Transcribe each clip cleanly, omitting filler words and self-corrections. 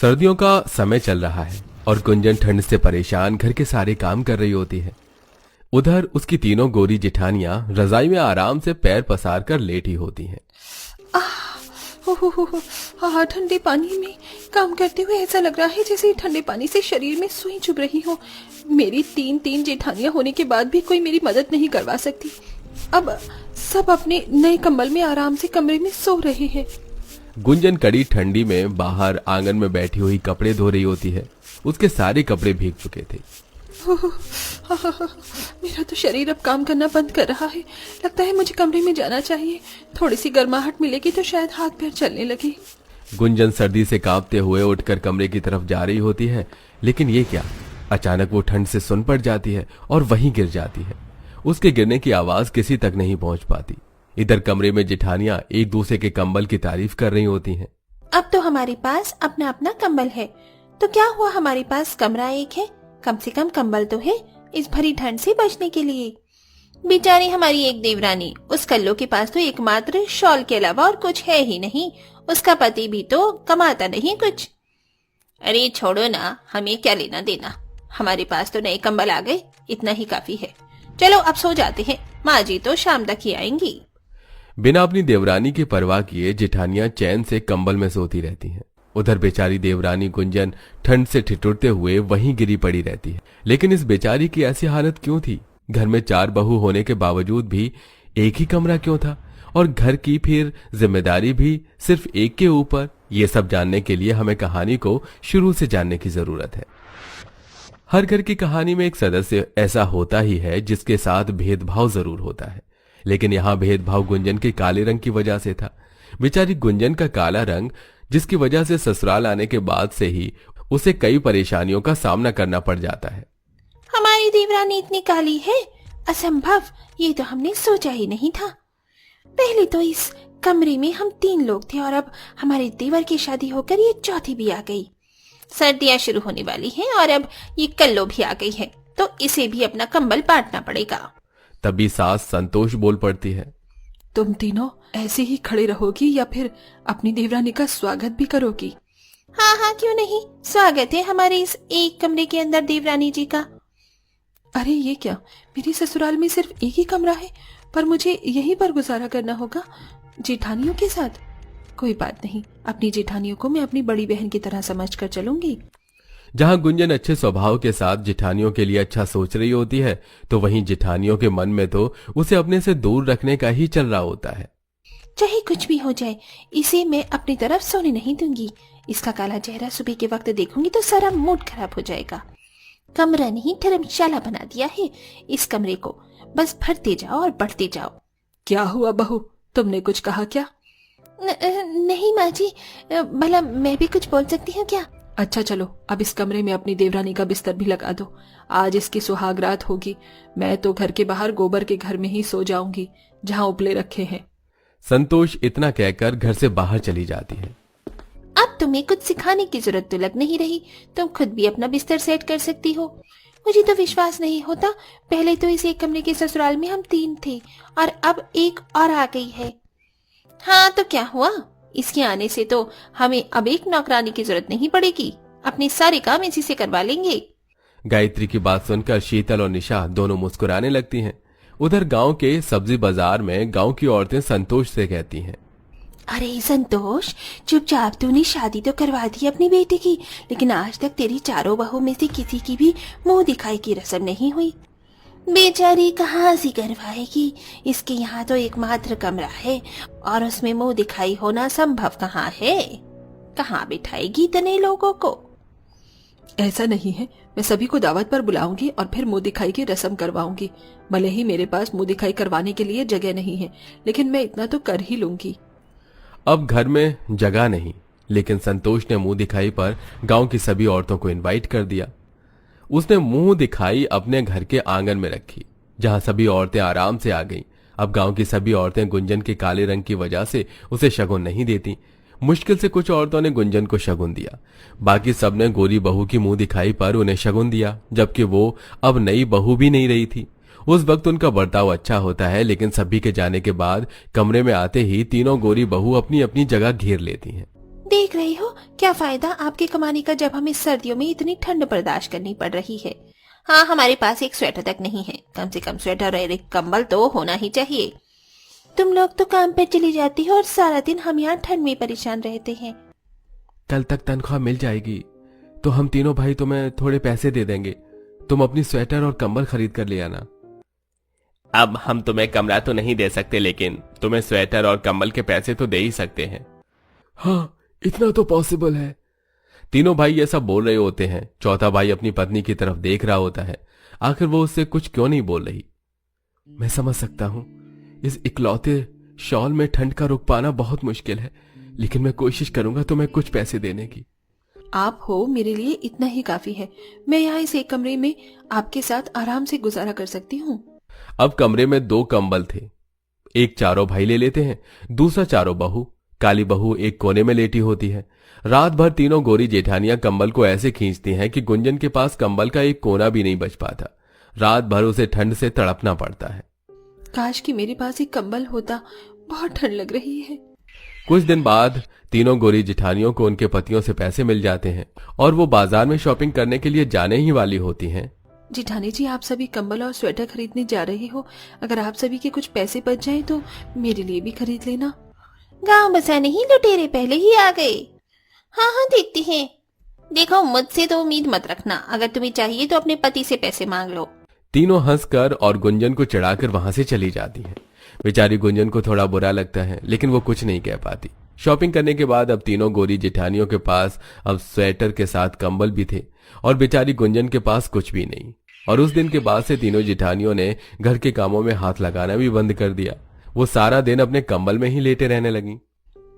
सर्दियों का समय चल रहा है और गुंजन ठंड से परेशान घर के सारे काम कर रही होती है। उधर उसकी तीनों गोरी जेठानियां रजाई में आराम से पैर पसार कर लेटी होती हैं। ठंडे पानी में काम करते हुए ऐसा लग रहा है जैसे ठंडे पानी से शरीर में सुई चुभ रही हो। मेरी तीन जेठानियां होने के बाद भी कोई मेरी मदद नहीं करवा सकती। अब सब अपने नए कंबल में आराम से कमरे में सो रहे हैं। गुंजन कड़ी ठंडी में बाहर आंगन में बैठी हुई कपड़े धो रही होती है। उसके सारे कपड़े भीग चुके थे। मेरा तो शरीर अब काम करना बंद कर रहा है। लगता है मुझे कमरे में जाना चाहिए। थोड़ी सी गर्माहट मिलेगी तो शायद हाथ पैर चलने लगे। गुंजन सर्दी से कांपते हुए उठकर कमरे की तरफ जा रही होती है, लेकिन ये क्या, अचानक वो ठंड से सुन पड़ जाती है और वहीं गिर जाती है। उसके गिरने की आवाज किसी तक नहीं पहुंच पाती। इधर कमरे में जेठानियां एक दूसरे के कंबल की तारीफ कर रही होती हैं। अब तो हमारे पास अपना अपना कंबल है, तो क्या हुआ, हमारे पास कमरा एक है, कम से कम कंबल तो है इस भरी ठंड से बचने के लिए। बेचारी हमारी एक देवरानी, उस कल्लो के पास तो एकमात्र शॉल के अलावा और कुछ है ही नहीं। उसका पति भी तो कमाता नहीं कुछ। अरे छोड़ो ना, हमें क्या लेना देना, हमारे पास तो नए कंबल आ गए, इतना ही काफी है। चलो अब सो जाते हैं, माँ जी तो शाम तक ही आएंगी। बिना अपनी देवरानी की परवाह किए जेठानियां चैन से कंबल में सोती रहती हैं। उधर बेचारी देवरानी गुंजन ठंड से ठिठुरते हुए वहीं गिरी पड़ी रहती है। लेकिन इस बेचारी की ऐसी हालत क्यों थी? घर में 4 बहू होने के बावजूद भी एक ही कमरा क्यों था, और घर की फिर जिम्मेदारी भी सिर्फ एक के ऊपर? ये सब जानने के लिए हमें कहानी को शुरू से जानने की जरूरत है। हर घर की कहानी में एक सदस्य ऐसा होता ही है जिसके साथ भेदभाव जरूर होता है, लेकिन यहाँ भेदभाव गुंजन के काले रंग की वजह से था। बेचारी गुंजन का काला रंग, जिसकी वजह से ससुराल आने के बाद से ही उसे कई परेशानियों का सामना करना पड़ जाता है। हमारी देवरानी इतनी काली है, असंभव, ये तो हमने सोचा ही नहीं था। पहले तो इस कमरे में हम 3 लोग थे और अब हमारे देवर की शादी होकर ये चौथी भी आ गई। सर्दियां शुरू होने वाली हैं और अब ये कल्लो भी आ गई है, तो इसे भी अपना कंबल बांटना पड़ेगा। तभी सास संतोष बोल पड़ती है, तुम तीनों ऐसे ही खड़े रहोगी या फिर अपनी देवरानी का स्वागत भी करोगी? हाँ हाँ, क्यों नहीं, स्वागत है हमारे इस एक कमरे के अंदर देवरानी जी का। अरे ये क्या, मेरे ससुराल में सिर्फ एक ही कमरा है, पर मुझे यहीं पर गुजारा करना होगा जेठानियों के साथ। कोई बात नहीं, अपनी जेठानियों को मैं अपनी बड़ी बहन की तरह समझकर चलूंगी। जहां गुंजन अच्छे स्वभाव के साथ जेठानियों के लिए अच्छा सोच रही होती है, तो वहीं जेठानियों के मन में तो उसे अपने से दूर रखने का ही चल रहा होता है। चाहे कुछ भी हो जाए, इसे मैं अपनी तरफ सोने नहीं दूंगी। इसका काला चेहरा सुबह के वक्त देखूंगी तो सारा मूड खराब हो जाएगा। कमरा नहीं, धर्मशाला बना दिया है इस कमरे को, बस भरते जाओ और बढ़ते जाओ। क्या हुआ बहू, तुमने कुछ कहा क्या? नहीं माँ जी, भला मैं भी कुछ बोल सकती हूँ क्या? अच्छा चलो, अब इस कमरे में अपनी देवरानी का बिस्तर भी लगा दो। आज इसकी सुहागरात होगी। मैं तो घर के बाहर गोबर के घर में ही सो जाऊंगी जहाँ उपले रखे हैं। संतोष इतना कहकर घर से बाहर चली जाती है। अब तुम्हें कुछ सिखाने की जरूरत तो लग नहीं रही, तुम खुद भी अपना बिस्तर सेट कर सकती हो। मुझे तो विश्वास नहीं होता, पहले तो इस एक कमरे के ससुराल में हम 3 थे और अब एक और आ गई है। हाँ तो क्या हुआ, इसके आने से तो हमें अब एक नौकरानी की जरूरत नहीं पड़ेगी, अपने सारे काम इसी से करवा लेंगे। गायत्री की बात सुनकर शीतल और निशा दोनों मुस्कुराने लगती हैं। उधर गांव के सब्जी बाजार में गांव की औरतें संतोष से कहती हैं, अरे संतोष, चुपचाप तूने शादी तो करवा दी अपनी बेटी की, लेकिन आज तक तेरी 4 बहू में से किसी की भी मुंह दिखाई की रस्म नहीं हुई। बेचारी कहाँ से करवाएगी, इसके यहाँ तो एकमात्र कमरा है और उसमें मुंह दिखाई होना संभव कहाँ है। कहाँ बिठाएगी इतने लोगों को? ऐसा नहीं है, मैं सभी को दावत पर बुलाऊंगी और फिर मुंह दिखाई की रस्म करवाऊंगी। भले ही मेरे पास मुंह दिखाई करवाने के लिए जगह नहीं है, लेकिन मैं इतना तो कर ही लूंगी। अब घर में जगह नहीं, लेकिन संतोष ने मुंह दिखाई पर गांव की सभी औरतों को इनवाइट कर दिया। उसने मुंह दिखाई अपने घर के आंगन में रखी, जहां सभी औरतें आराम से आ गईं। अब गांव की सभी औरतें गुंजन के काले रंग की वजह से उसे शगुन नहीं देती। मुश्किल से कुछ औरतों ने गुंजन को शगुन दिया, बाकी सबने गोरी बहू की मुंह दिखाई पर उन्हें शगुन दिया, जबकि वो अब नई बहू भी नहीं रही थी। उस वक्त उनका बर्ताव अच्छा होता है, लेकिन सभी के जाने के बाद कमरे में आते ही तीनों गोरी बहू अपनी अपनी जगह घेर लेती हैं। देख रही हो क्या फायदा आपके कमाने का जब हमें सर्दियों में इतनी ठंड बर्दाश्त करनी पड़ रही है। हाँ, हमारे पास एक स्वेटर तक नहीं है, कम से कम स्वेटर और एक कंबल तो होना ही चाहिए। तुम लोग तो काम पर चली जाती हो और सारा दिन हम यहाँ ठंड में परेशान रहते हैं। कल तक तनख्वाह मिल जाएगी तो हम तीनों भाई तुम्हें थोड़े पैसे दे देंगे, तुम अपनी स्वेटर और कंबल खरीद कर ले आना। अब हम तुम्हें कमरा तो नहीं दे सकते, लेकिन तुम्हें स्वेटर और कंबल के पैसे तो दे ही सकते हैं। हाँ, इतना तो पॉसिबल है। तीनों भाई ये सब बोल रहे होते हैं। चौथा भाई अपनी पत्नी की तरफ देख रहा होता है, आखिर वो उससे कुछ क्यों नहीं बोल रही। मैं समझ सकता हूं, इस इकलौते शॉल में ठंड का रुक पाना बहुत मुश्किल है, लेकिन मैं कोशिश करूंगा तुम्हें कुछ पैसे देने की। आप हो मेरे लिए इतना ही काफी है। मैं यहाँ इस एक कमरे में आपके साथ आराम से गुजारा कर सकती हूँ। अब कमरे में 2 कंबल थे, एक चारों भाई ले लेते हैं, दूसरा चारों बहू। काली बहू एक कोने में लेटी होती है। रात भर तीनों गोरी जेठानियां कंबल को ऐसे खींचती हैं कि गुंजन के पास कंबल का एक कोना भी नहीं बच पाता। रात भर उसे ठंड से तड़पना पड़ता है। काश कि मेरे पास एक कंबल होता, बहुत ठंड लग रही है। कुछ दिन बाद तीनों गोरी जेठानियों को उनके पतियों से पैसे मिल जाते हैं और वो बाजार में शॉपिंग करने के लिए जाने ही वाली होती हैं। जेठानी जी, आप सभी कंबल और स्वेटर खरीदने जा रहे हो। अगर आप सभी के कुछ पैसे बच जाएं तो मेरे लिए भी खरीद लेना। गांव बसाने ही लुटेरे पहले ही आ गए। हाँ हाँ, देखती हैं। देखो, मुझसे तो उम्मीद मत रखना, अगर तुम्हें चाहिए तो अपने पति से पैसे मांग लो। तीनों हंसकर और गुंजन को चिढ़ाकर वहां से चली जाती हैं। बेचारी गुंजन को थोड़ा बुरा लगता है, लेकिन वो कुछ नहीं कह पाती। शॉपिंग करने के बाद अब तीनों गोरी जेठानियों के पास अब स्वेटर के साथ कंबल भी थे और बेचारी गुंजन के पास कुछ भी नहीं। और उस दिन के बाद से तीनों जेठानियों ने घर के कामों में हाथ लगाना भी बंद कर दिया। वो सारा दिन अपने कंबल में ही लेटे रहने लगी।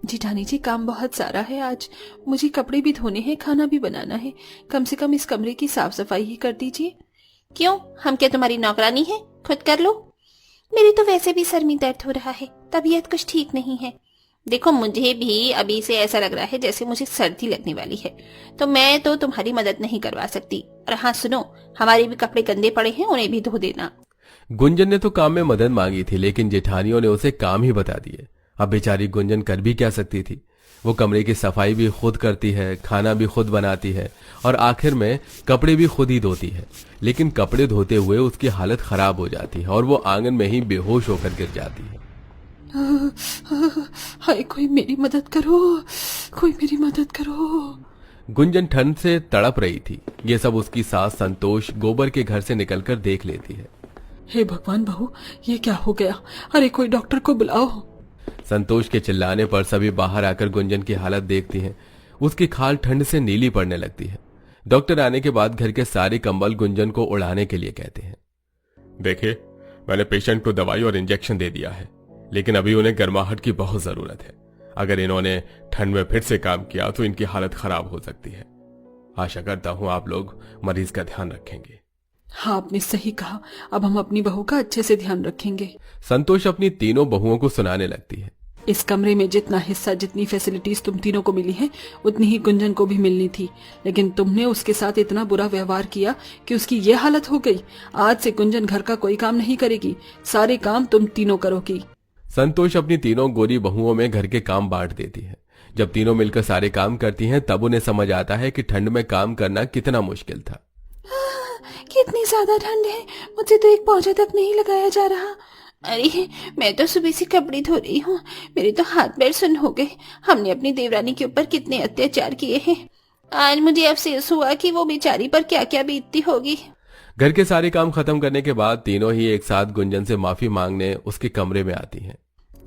जेठानी जी, काम बहुत सारा है आज। मुझे कपड़े भी धोने हैं, खाना भी बनाना है। कम से कम इस कमरे की साफ सफाई ही कर दीजिए। क्यों, हम क्या तुम्हारी नौकरानी है? खुद कर लो। मेरी तो वैसे भी सर में दर्द हो रहा है, तबीयत कुछ ठीक नहीं है। देखो, मुझे भी अभी से ऐसा लग रहा है जैसे मुझे सर्दी लगने वाली है, तो मैं तो तुम्हारी मदद नहीं करवा सकती। और हाँ सुनो, हमारे भी कपड़े गंदे पड़े हैं, उन्हें भी धो देना। गुंजन ने तो काम में मदद मांगी थी, लेकिन जेठानियों ने उसे काम ही बता दिए। अब बेचारी गुंजन कर भी क्या सकती थी। वो कमरे की सफाई भी खुद करती है, खाना भी खुद बनाती है और आखिर में कपड़े भी खुद ही धोती है। लेकिन कपड़े धोते हुए उसकी हालत खराब हो जाती है और वो आंगन में ही बेहोश होकर गिर जाती है। हाय, कोई मेरी मदद करो, कोई मेरी मदद करो। गुंजन ठंड से तड़प रही थी। ये सब उसकी सास संतोष गोबर के घर से निकलकर देख लेती है। हे भगवान बहू, ये क्या हो गया? अरे कोई डॉक्टर को बुलाओ। संतोष के चिल्लाने पर सभी बाहर आकर गुंजन की हालत देखती हैं। उसकी खाल ठंड से नीली पड़ने लगती है। डॉक्टर आने के बाद घर के सारे कंबल गुंजन को उड़ाने के लिए कहते हैं। देखिए, मैंने पेशेंट को दवाई और इंजेक्शन दे दिया है, लेकिन अभी उन्हें गर्माहट की बहुत जरूरत है। अगर इन्होंने ठंड में फिर से काम किया तो इनकी हालत खराब हो सकती है। आशा करता हूं आप लोग मरीज का ध्यान रखेंगे। हाँ, आपने सही कहा। अब हम अपनी बहू का अच्छे से ध्यान रखेंगे। संतोष अपनी तीनों बहुओं को सुनाने लगती है। इस कमरे में जितना हिस्सा, जितनी फैसिलिटीज तुम तीनों को मिली हैं, उतनी ही गुंजन को भी मिलनी थी। लेकिन तुमने उसके साथ इतना बुरा व्यवहार किया कि उसकी ये हालत हो गई। आज से गुंजन घर का कोई काम नहीं करेगी, सारे काम तुम तीनों करोगी। संतोष अपनी तीनों गोरी बहुओं में घर के काम बांट देती है। जब तीनों मिलकर सारे काम करती हैं, तब उन्हें समझ आता है कि ठंड में काम करना कितना मुश्किल था। कितनी ज्यादा ठंड है, मुझे तो एक पौधा तक नहीं लगाया जा रहा। अरे, मैं तो सुबह से कपड़े धो रही हूँ, मेरे तो हाथ पैर सुन्न हो गए। हमने अपनी देवरानी के ऊपर कितने अत्याचार किए हैं। आज मुझे अफसोस हुआ कि वो बेचारी पर क्या क्या बीतती होगी। घर के सारे काम खत्म करने के बाद तीनों ही एक साथ गुंजन से माफी मांगने उसके कमरे में आती हैं।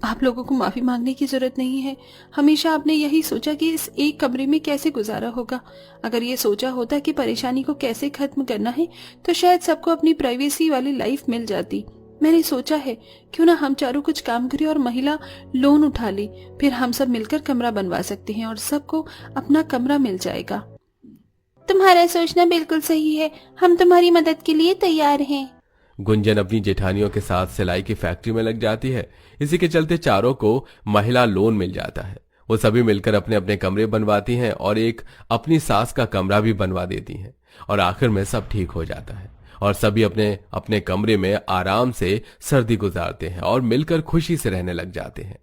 आप लोगों को माफी मांगने की जरूरत नहीं है। हमेशा आपने यही सोचा कि इस एक कमरे में कैसे गुजारा होगा। अगर ये सोचा होता कि परेशानी को कैसे खत्म करना है, तो शायद सबको अपनी प्राइवेसी वाली लाइफ मिल जाती। मैंने सोचा है क्यों ना हम चारों कुछ काम करें और महिला लोन उठा ली, फिर हम सब मिलकर कमरा बनवा सकते हैं और सबको अपना कमरा मिल जाएगा। तुम्हारा सोचना बिल्कुल सही है, हम तुम्हारी मदद के लिए तैयार हैं। गुंजन अपनी जेठानियों के साथ सिलाई की फैक्ट्री में लग जाती है। इसी के चलते चारों को महिला लोन मिल जाता है। वो सभी मिलकर अपने अपने कमरे बनवाती हैं और एक अपनी सास का कमरा भी बनवा देती हैं और आखिर में सब ठीक हो जाता है और सभी अपने अपने कमरे में आराम से सर्दी गुजारते हैं और मिलकर खुशी से रहने लग जाते हैं।